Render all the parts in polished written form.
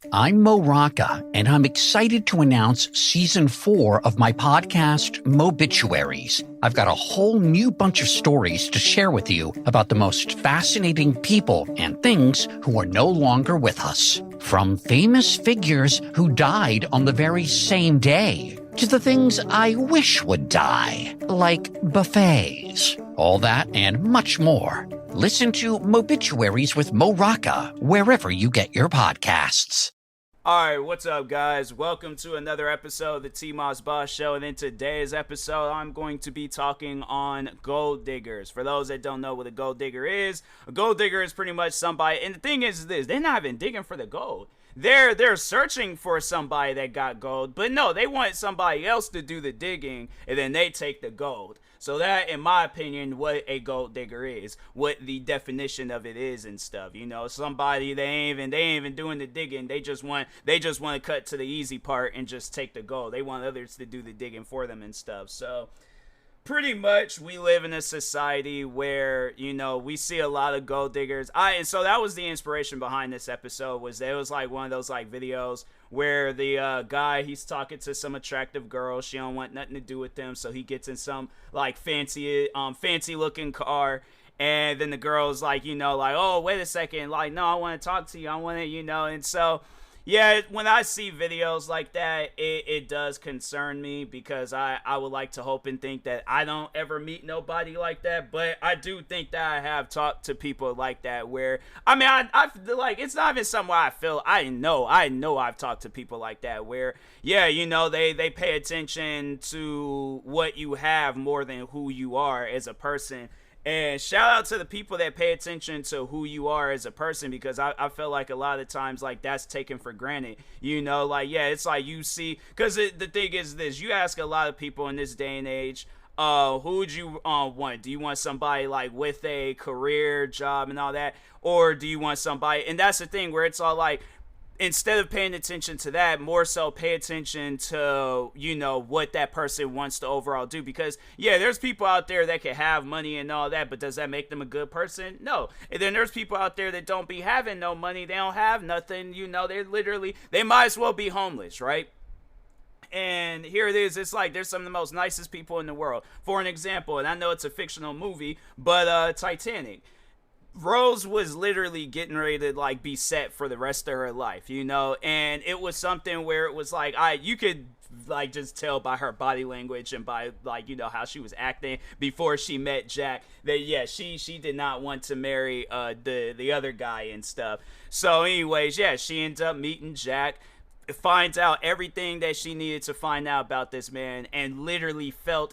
I'm Mo Rocca, and I'm excited to announce Season 4 of my podcast, Mobituaries. I've got a whole new bunch of stories to share with you about the most fascinating people and things who are no longer with us. From famous figures who died on the very same day, to the things I wish would die, like buffets. All that and much more. Listen to Mobituaries with Mo Rocca wherever you get your podcasts. Alright, what's up, guys? Welcome to another episode of the TMossBoss Show, and in today's episode, I'm going to be talking on gold diggers. For those that don't know what a gold digger is pretty much somebody, and the thing is this, they're not even digging for the gold. They're searching for somebody that got gold, but no, they want somebody else to do the digging, and then they take the gold. So that, in my opinion, what a gold digger is, what the definition of it is and stuff. You know, somebody they ain't even doing the digging. They just want to cut to the easy part and just take the gold. They want others to do the digging for them and stuff. So pretty much we live in a society where, you know, we see a lot of gold diggers. And so that was the inspiration behind this episode, was it was like one of those like videos where the guy, he's talking to some attractive girl. She don't want nothing to do with him, so he gets in some like fancy looking car. And then the girl's like, you know, like, oh, wait a second, like, no, I want to talk to you, I want to, you know. And so yeah, when I see videos like that, it does concern me, because I would like to hope and think that I don't ever meet nobody like that. But I do think that I have talked to people like that, where, I mean, I like, it's not even something where I feel, I know I've talked to people like that, where, yeah, you know, they pay attention to what you have more than who you are as a person. And shout out to the people that pay attention to who you are as a person, because I feel like a lot of times, like, that's taken for granted. You know, like, yeah, it's like you see, because the thing is this, you ask a lot of people in this day and age, who would you want? Do you want somebody like with a career, job, and all that? Or do you want somebody, and that's the thing where it's all like, instead of paying attention to that, more so pay attention to, you know, what that person wants to overall do. Because, yeah, there's people out there that can have money and all that, but does that make them a good person? No. And then there's people out there that don't be having no money. They don't have nothing. You know, they might as well be homeless, right? And here it is, it's like there's some of the most nicest people in the world. For an example, and I know it's a fictional movie, but Titanic. Rose was literally getting ready to like be set for the rest of her life, you know, and it was something where it was like, you could like just tell by her body language and by like, you know, how she was acting before she met Jack that, yeah, she did not want to marry the other guy and stuff. So anyways, yeah, she ends up meeting Jack, finds out everything that she needed to find out about this man, and literally fell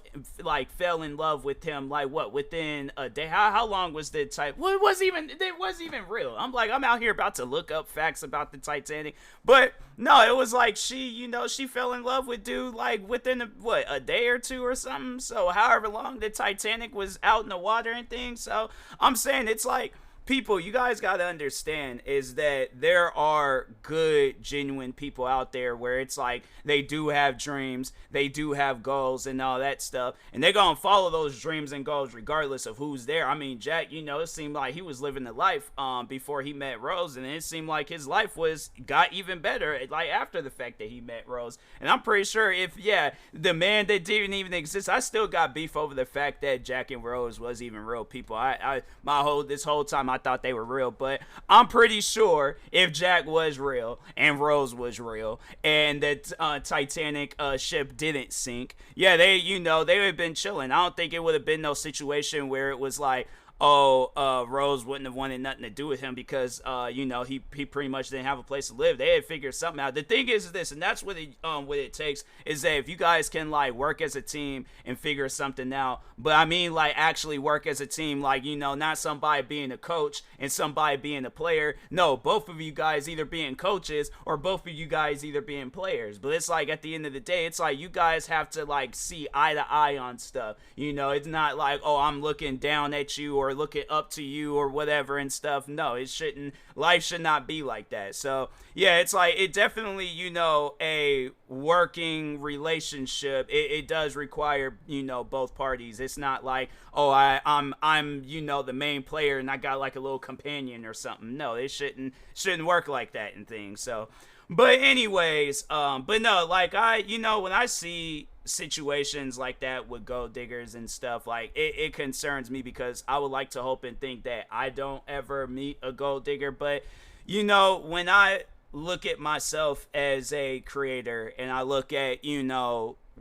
in love with him, like, what, within a day? How long was the well, it wasn't even real. I'm out here about to look up facts about the Titanic, but no, it was like she fell in love with dude like within a day or two or something. So however long the Titanic was out in the water and things. So I'm saying, it's like, people, you guys got to understand is that there are good, genuine people out there where it's like they do have dreams, they do have goals and all that stuff, and they're going to follow those dreams and goals regardless of who's there. I mean, Jack, you know, it seemed like he was living the life before he met Rose, and it seemed like his life got even better like after the fact that he met Rose. And I'm pretty sure the man that didn't even exist, I still got beef over the fact that Jack and Rose was even real people. This whole time I thought they were real, but I'm pretty sure if Jack was real and Rose was real and that Titanic ship didn't sink, yeah, they would have been chilling. I don't think it would have been no situation where it was like, Rose wouldn't have wanted nothing to do with him because, he pretty much didn't have a place to live. They had figured something out. The thing is this, and that's what it takes, is that if you guys can, like, work as a team and figure something out, but I mean, like, actually work as a team, like, not somebody being a coach and somebody being a player. No, both of you guys either being coaches or both of you guys either being players. But it's like, at the end of the day, it's like you guys have to, like, see eye to eye on stuff. It's not like, oh, I'm looking down at you, or or looking up to you or whatever and stuff. No, it shouldn't. Life should not be like that. So yeah, it's like it definitely, a working relationship. It does require, both parties. It's not like, oh, I'm the main player and I got like a little companion or something. No, it shouldn't work like that and things. So, but anyways, but no, like when I see situations like that with gold diggers and stuff, like it concerns me because I would like to hope and think that I don't ever meet a gold digger. But when I look at myself as a creator and I look at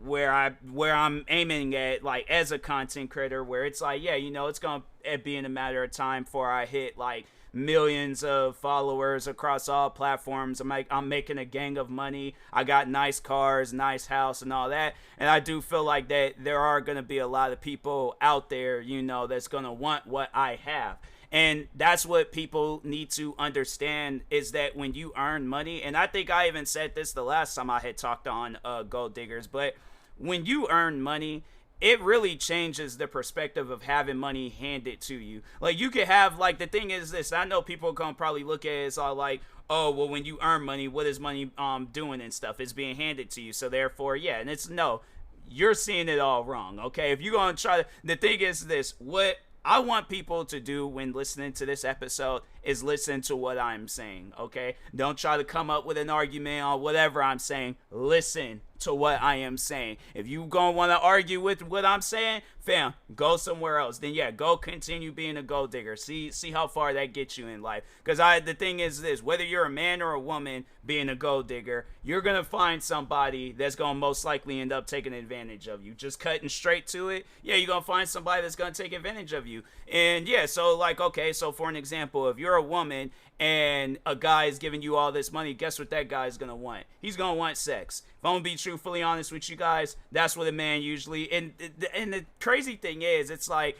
where I'm aiming at, like as a content creator, where it's like, yeah, it's gonna be in a matter of time before I hit like millions of followers across all platforms. I'm making a gang of money. I got nice cars, nice house, and all that. And I do feel like that there are going to be a lot of people out there, that's going to want what I have. And that's what people need to understand, is that when you earn money, and I think I even said this the last time I had talked on Gold Diggers, but when you earn money, it really changes the perspective of having money handed to you. Like, you could have, like, the thing is this, I know people are gonna probably look at it as all like, oh, well, when you earn money, what is money doing and stuff? It's being handed to you. So therefore, yeah, and it's no, you're seeing it all wrong, okay? If you're gonna try to, the thing is this, what I want people to do when listening to this episode is listen to what I'm saying, okay? Don't try to come up with an argument on whatever I'm saying. Listen to what I am saying. If you gonna want to argue with what I'm saying, fam, go somewhere else. Then yeah, go continue being a gold digger. See how far that gets you in life. Because the thing is this, whether you're a man or a woman being a gold digger, you're gonna find somebody that's gonna most likely end up taking advantage of you. Just cutting straight to it, yeah, you're gonna find somebody that's gonna take advantage of you. And yeah, so like, okay, so for an example, if you're a woman and a guy is giving you all this money, guess what that guy is gonna want? He's gonna want sex. If I'm gonna be truthfully honest with you guys, that's what a man usually. And the crazy thing is, it's like,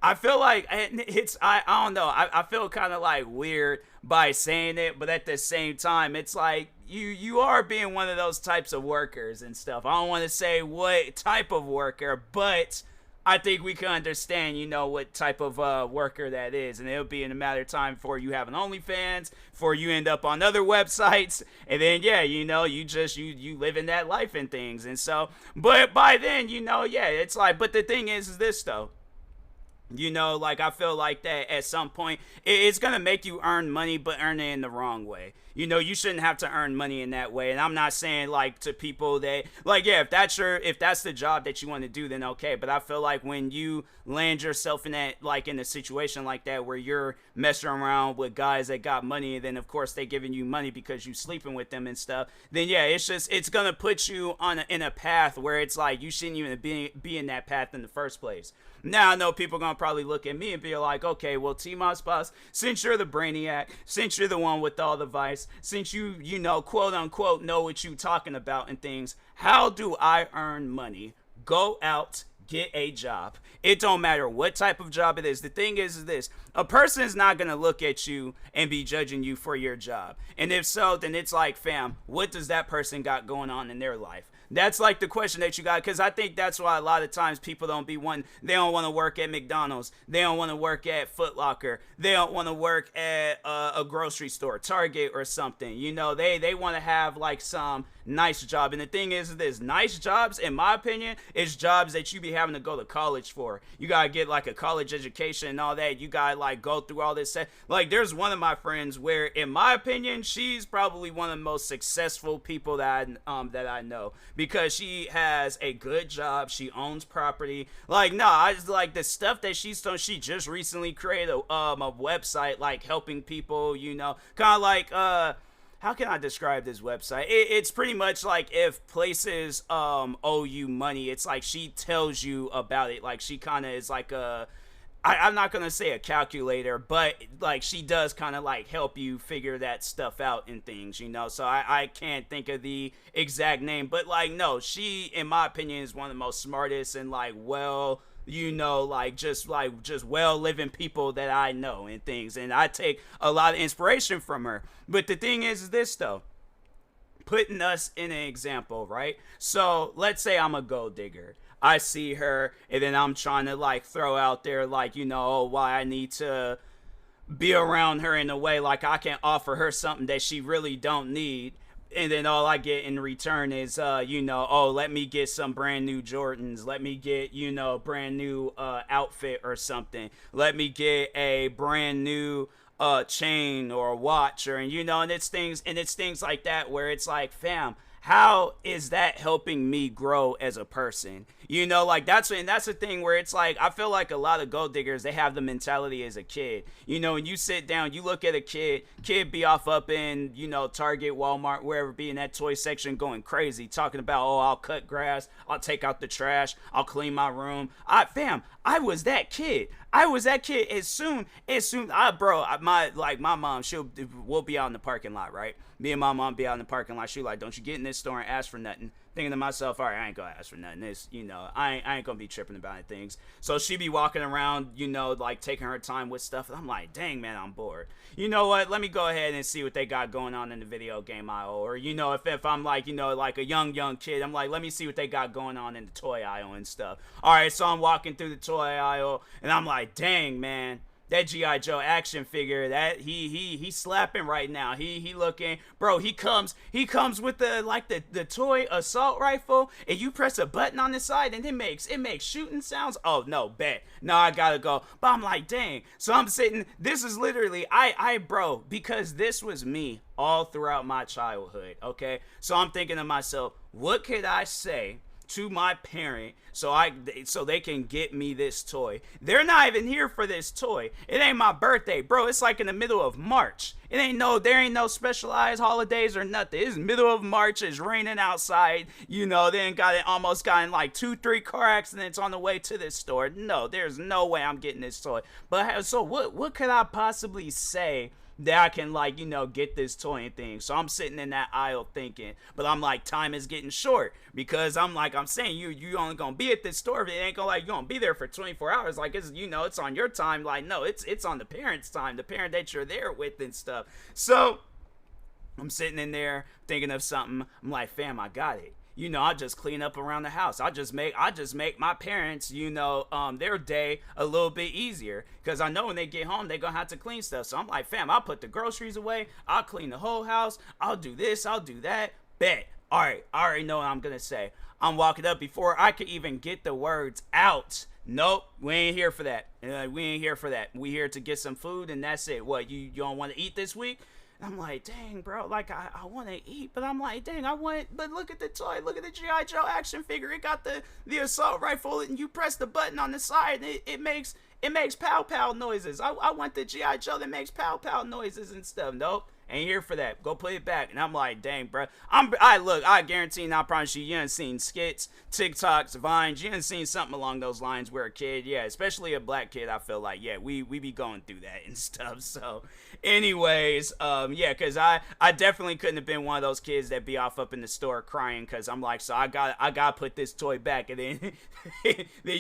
I feel like I don't know. I feel kind of like weird by saying it, but at the same time, it's like you are being one of those types of workers and stuff. I don't want to say what type of worker, but I think we can understand, what type of worker that is. And it'll be in a matter of time before you have an OnlyFans, before you end up on other websites. And then, yeah, you live in that life and things. And so, but by then, yeah, it's like, but the thing is this, though. Like, I feel like that at some point, it's going to make you earn money, but earn it in the wrong way. You shouldn't have to earn money in that way. And I'm not saying, like, to people that, like, yeah, if that's the job that you want to do, then okay. But I feel like when you land yourself in that, like, in a situation like that where you're messing around with guys that got money, and then, of course, they giving you money because you sleeping with them and stuff, then, yeah, it's going to put you in a path where it's like you shouldn't even be in that path in the first place. Now I know people are going to probably look at me and be like, okay, well, TMossBoss, since you're the brainiac, since you're the one with all the vice, since you quote unquote know what you talking about and things, how do I earn money? Go out, get a job. It don't matter what type of job it is. The thing is this, a person is not going to look at you and be judging you for your job. And if so, then it's like, fam, what does that person got going on in their life? That's like the question that you got, because I think that's why a lot of times people don't want to work at McDonald's. They don't want to work at Foot Locker. They don't want to work at a grocery store, Target or something. They want to have like some nice job. And the thing is this, nice jobs, in my opinion, is jobs that you be having to go to college for. You got to get like a college education and all that. You got to like go through all this. Like, there's one of my friends where, in my opinion, she's probably one of the most successful people that I know, because she has a good job. She owns property. Like, no, I just like the stuff that she's done. She just recently created a website, like helping people, kind of like, how can I describe this website? It's pretty much like if places owe you money, it's like she tells you about it. Like, she kind of is like I'm not going to say a calculator, but like she does kind of like help you figure that stuff out and things, so I can't think of the exact name, but like, no, she, in my opinion, is one of the most smartest and like, well, just well living people that I know and things. And I take a lot of inspiration from her. But the thing is this, though, putting us in an example, right? So let's say I'm a gold digger. I see her, and then I'm trying to like throw out there like, oh, why I need to be around her in a way like I can offer her something that she really don't need. And then all I get in return is, oh, let me get some brand new Jordans. Let me get, brand new outfit or something. Let me get a brand new chain or a watch, or and it's things like that where it's like, fam, how is that helping me grow as a person? Like that's the thing where it's like, I feel like a lot of gold diggers, they have the mentality as a kid. When you sit down, you look at a kid be off up in, Target, Walmart, wherever, be in that toy section going crazy, talking about, oh, I'll cut grass, I'll take out the trash, I'll clean my room. I was that kid. As soon, my mom, we'll be out in the parking lot, right? Me and my mom be out in the parking lot. She like, don't you get in this store and ask for nothing. Thinking to myself, all right, I ain't gonna ask for nothing. This, I ain't gonna be tripping about things. So she be walking around, like taking her time with stuff. And I'm like, dang, man, I'm bored. You know what? Let me go ahead and see what they got going on in the video game aisle. Or, if I'm like, like a young kid, I'm like, let me see what they got going on in the toy aisle and stuff. All right, so I'm walking through the toy aisle and I'm like, dang, man. That G.I. Joe action figure, that he slapping right now. He looking, bro, he comes with the toy assault rifle, and you press a button on the side and it makes shooting sounds. Oh no, bet. No, I gotta go. But I'm like, dang. So I'm sitting, this is literally bro, because this was me all throughout my childhood, okay? So I'm thinking to myself, what could I say to my parent so they can get me this toy? They're not even here for this toy. It ain't my birthday, bro. It's like in the middle of March. There ain't no specialized holidays or nothing. It's middle of March. It's raining outside. Then almost gotten like 2-3 car accidents on the way to this store. No, there's no way I'm getting this toy. But so what could I possibly say that I can get this toy and thing? So I'm sitting in that aisle thinking, but I'm like, time is getting short, because I'm saying you only gonna be at this store. It ain't gonna you gonna be there for 24 hours. Like, it's on your time. Like, no, it's on the parent's time, the parent that you're there with and stuff. So I'm sitting in there thinking of something. I'm like, fam, I got it. I'll just clean up around the house. I'll just make my parents, their day a little bit easier. Because I know when they get home, they're going to have to clean stuff. So I'm like, fam, I'll put the groceries away. I'll clean the whole house. I'll do this. I'll do that. Bet. All right. I already know what I'm going to say. I'm walking up before I could even get the words out. Nope, we ain't here for that. We here to get some food, and that's it. What, you don't want to eat this week? I'm like, dang, bro, like, I want to eat, but I'm like, dang, but look at the toy, look at the G.I. Joe action figure. It got the assault rifle, and you press the button on the side, and it makes pow pow noises. I want the G.I. Joe that makes pow pow noises and stuff. Nope. Ain't here for that. Go put it back. And I'm like, dang, bro. I guarantee and I promise you done seen skits, TikToks, Vines. You done seen something along those lines where a kid, yeah, especially a black kid, I feel like, yeah, we be going through that and stuff. So, anyways, yeah, because I definitely couldn't have been one of those kids that be off up in the store crying, because I'm like, so I got to put this toy back. And then then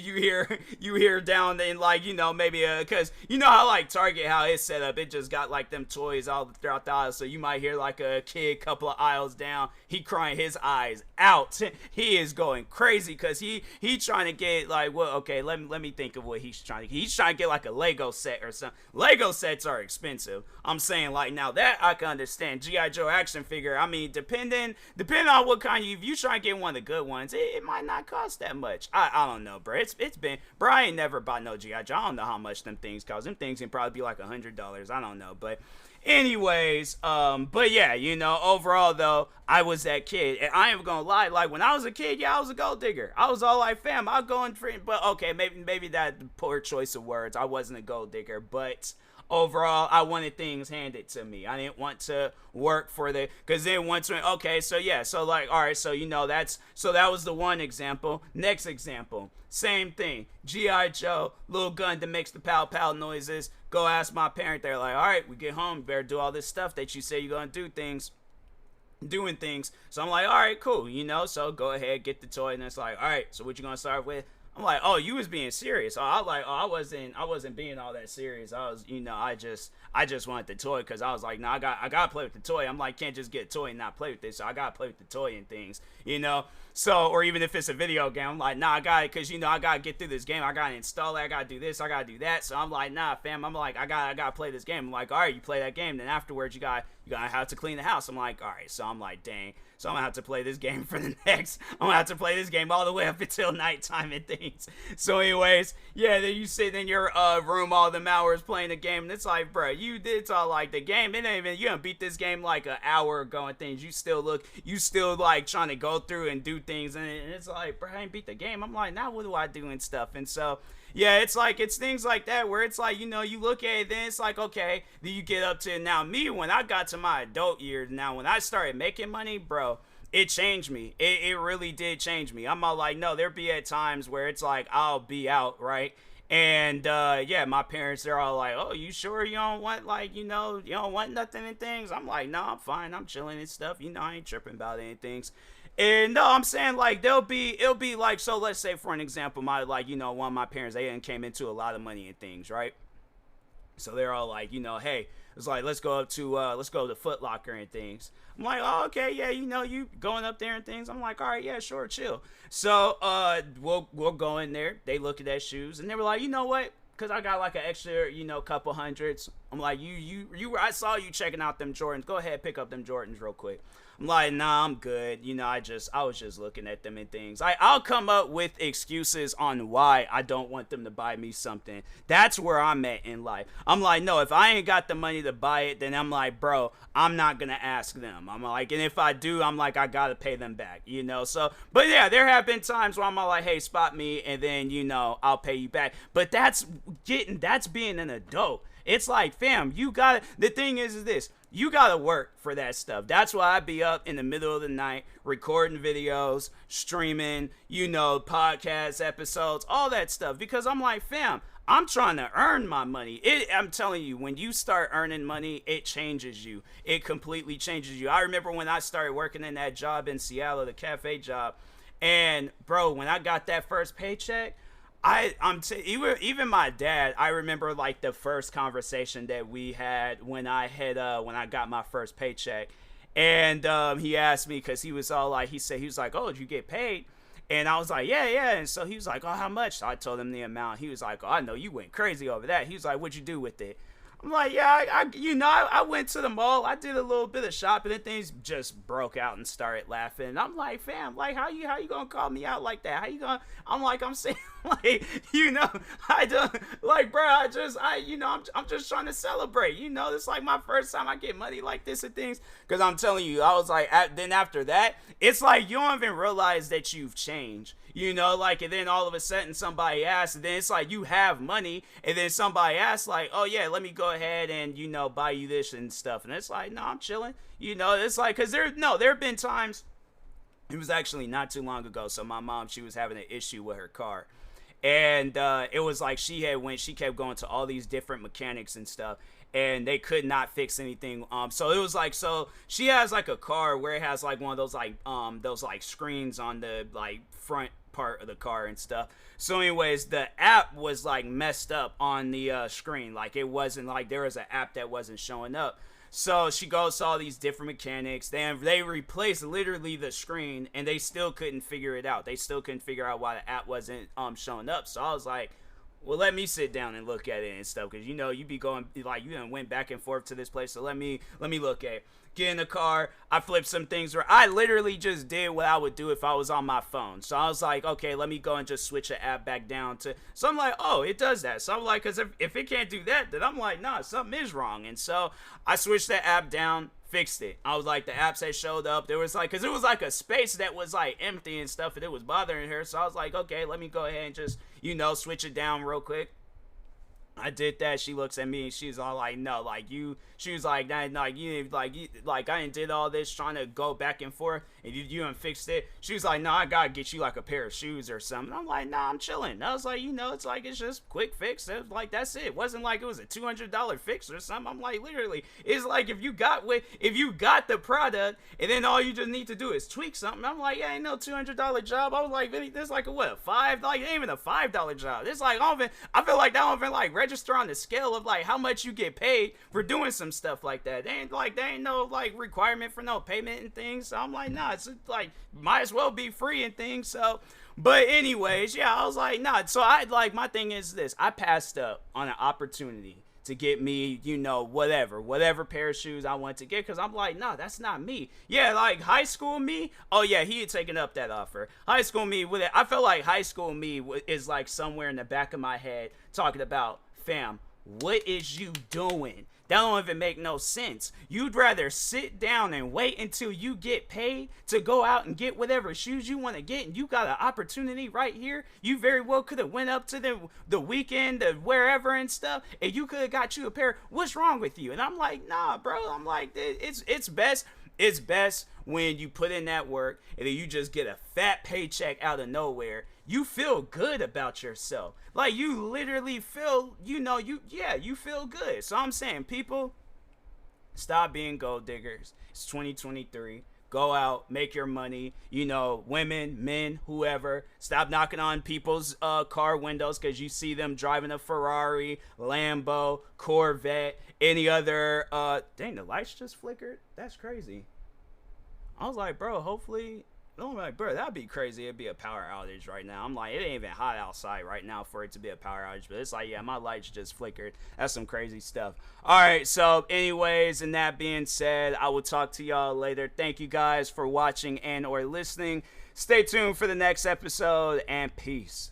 you hear down in, like, maybe because how like Target, how it's set up, it just got like them toys all throughout the aisle. So you might hear like a kid couple of aisles down, he crying his eyes out. He is going crazy because he trying to get like, well, okay, let me think of what he's trying to get, like a Lego set or something. Lego sets are expensive. I'm saying, like, now that I can understand. G.I. Joe action figure, I mean, depending on what kind if you try to get one of the good ones, it might not cost that much. I don't know, bro. It's been, bro, I ain't never bought no G.I. Joe. I don't know how much them things cost. Them things can probably be like $100. I don't know, but anyways, but yeah, overall though, I was that kid, and I ain't gonna lie, like, when I was a kid, yeah, I was a gold digger. I was all like, fam, I'll go and free, but okay, maybe that poor choice of words. I wasn't a gold digger, but overall, I wanted things handed to me. I didn't want to work for because then once, okay, so yeah, so like, all right, so that was the one example. Next example, same thing. G.I. Joe, little gun that makes the pow pow noises. Go ask my parent. They're like, all right, we get home, you better do all this stuff that you say you're gonna doing things. So I'm like, all right, cool, so go ahead, get the toy. And it's like, all right, so what you gonna start with? I'm like, oh, you was being serious. Oh, I was like, oh, I wasn't being all that serious. I was, I just wanted the toy because I was like, no, I gotta play with the toy. I'm like, can't just get a toy and not play with it. So I gotta play with the toy and things, So, or even if it's a video game, I'm like, nah, I got it because, I got to get through this game. I got to install it. I got to do this. I got to do that. So I'm like, nah, fam. I'm like, I got to play this game. I'm like, all right, you play that game. Then afterwards, you got to have to clean the house. I'm like, all right. So I'm like, dang. So I'm going to have to play this game for the next. I'm going to have to play this game all the way up until nighttime and things. So anyways, yeah, then you sit in your room all them hours playing the game. And it's like, bro, it's all like the game. It ain't even, you done beat this game like an hour ago and things. You still like trying to go through and do things. And it's like, bro, I ain't beat the game. I'm like, now what do I do and stuff? And so, yeah, it's like, it's things like that where it's like, you look at it, then it's like, okay, then you get up to now me when I got to my adult years. Now, when I started making money, bro, it changed me. It really did change me. I'm all like, no, there be at times where it's like, I'll be out, right? And, yeah, my parents, they're all like, oh, you sure you don't want, like, you don't want nothing and things? I'm like, no, I'm fine. I'm chilling and stuff. I ain't tripping about anything. And no, I'm saying like it'll be like, so let's say for an example, one of my parents, they came into a lot of money and things, right? So they're all like, hey, it's like, let's go to Foot Locker and things. I'm like, oh, okay, yeah, you going up there and things. I'm like, all right, yeah, sure, chill. So we'll go in there. They look at that shoes and they were like, you know what? Because I got like an extra, couple hundreds. I'm like, I saw you checking out them Jordans. Go ahead, pick up them Jordans real quick. I'm like, nah, I'm good. I was just looking at them and things. I'll come up with excuses on why I don't want them to buy me something. That's where I'm at in life. I'm like, no, if I ain't got the money to buy it, then I'm like, bro, I'm not going to ask them. I'm like, and if I do, I'm like, I got to pay them back, So, but yeah, there have been times where I'm all like, hey, spot me, and then, I'll pay you back. But that's being an adult. It's like, fam, the thing is this. You gotta work for that stuff. That's why I be up in the middle of the night recording videos, streaming, podcast episodes, all that stuff. Because I'm like, fam, I'm trying to earn my money. I'm telling you, when you start earning money, it changes you. It completely changes you. I remember when I started working in that job in Seattle, the cafe job, and bro, when I got that first paycheck, even my dad, I remember like the first conversation that we had when I got my first paycheck, and he asked me, because he was all like, he was like, oh, did you get paid? And I was like, yeah. And so he was like, oh, how much? So I told him the amount. He was like, oh, I know you went crazy over that. He was like, what'd you do with it? I'm like, yeah, I went to the mall. I did a little bit of shopping and things, just broke out and started laughing. I'm like, fam, like, how you gonna call me out like that? How you gonna? I'm like, I'm saying, like, I don't, like, bro, I'm just trying to celebrate. It's like my first time I get money like this and things. Because I'm telling you, I was like, then after that, it's like you don't even realize that you've changed. Like, and then all of a sudden somebody asks, and then it's like you have money, and then somebody asks, like, oh yeah, let me go ahead and, buy you this and stuff. And it's like, no, I'm chilling. It's like, because there have been times, it was actually not too long ago. So my mom, she was having an issue with her car. And it was like she kept going to all these different mechanics and stuff, and they could not fix anything. So it was like, so she has like a car where it has like one of those like screens on the like front part of the car and stuff. So anyways, the app was like messed up on the screen. Like, it wasn't like, there was an app that wasn't showing up. So she goes to all these different mechanics. They replaced literally the screen, and they still couldn't figure it out. They still couldn't figure out why the app wasn't showing up. So I was like, well, let me sit down and look at it and stuff, because you be going, like, you done went back and forth to this place. So let me look at it. Get in the car, I flipped some things where I literally just did what I would do if I was on my phone. So I was like, okay, let me go and just switch the app back down to, so I'm like, oh, it does that. So I'm like, because if it can't do that, then I'm like, nah, something is wrong. And so I switched the app down, fixed it. I was like, the apps that showed up, there was like, because it was like a space that was like empty and stuff, and it was bothering her. So I was like, okay, let me go ahead and just, switch it down real quick. I did that. She looks at me and she's all like, "No, like you." She was like, "That, like like I did all this trying to go back and forth, and you done fixed it." She was like, "No, I gotta get you like a pair of shoes or something." I'm like, "Nah, I'm chilling." I was like, it's like it's just quick fix. It was like that's it. It wasn't like it was a $200 fix or something. I'm like, literally, it's like if you got the product and then all you just need to do is tweak something. I'm like, yeah, ain't no $200 job. I was like, this like a what, $5? Like, ain't even a $5 job. It's like I feel like that don't even like register on the scale of like how much you get paid for doing some stuff like that. They ain't no like requirement for no payment and things. So I'm like, nah, it's like might as well be free and things. So, but anyways, yeah, I was like, nah. So I like my thing is this: I passed up on an opportunity to get me, whatever pair of shoes I want to get, because I'm like, nah, that's not me. Yeah, like high school me, oh yeah, he had taken up that offer. High school me, I felt like high school me is like somewhere in the back of my head talking about, fam, what is you doing? That don't even make no sense. You'd rather sit down and wait until you get paid to go out and get whatever shoes you want to get, and you got an opportunity right here. You very well could have went up to the weekend, wherever and stuff, and you could have got you a pair. What's wrong with you? And I'm like, nah, bro. I'm like, it's best. It's best when you put in that work and then you just get a fat paycheck out of nowhere. You feel good about yourself. Like you literally feel, you feel good. So I'm saying, people, stop being gold diggers. It's 2023. Go out, make your money. Women, men, whoever. Stop knocking on people's car windows because you see them driving a Ferrari, Lambo, Corvette, any other. Dang, the lights just flickered. That's crazy. I was like, bro, hopefully. I'm like, bro, that'd be crazy. It'd be a power outage right now. I'm like, it ain't even hot outside right now for it to be a power outage. But it's like, yeah, my lights just flickered. That's some crazy stuff. All right, so anyways, and that being said, I will talk to y'all later. Thank you guys for watching and or listening. Stay tuned for the next episode, and peace.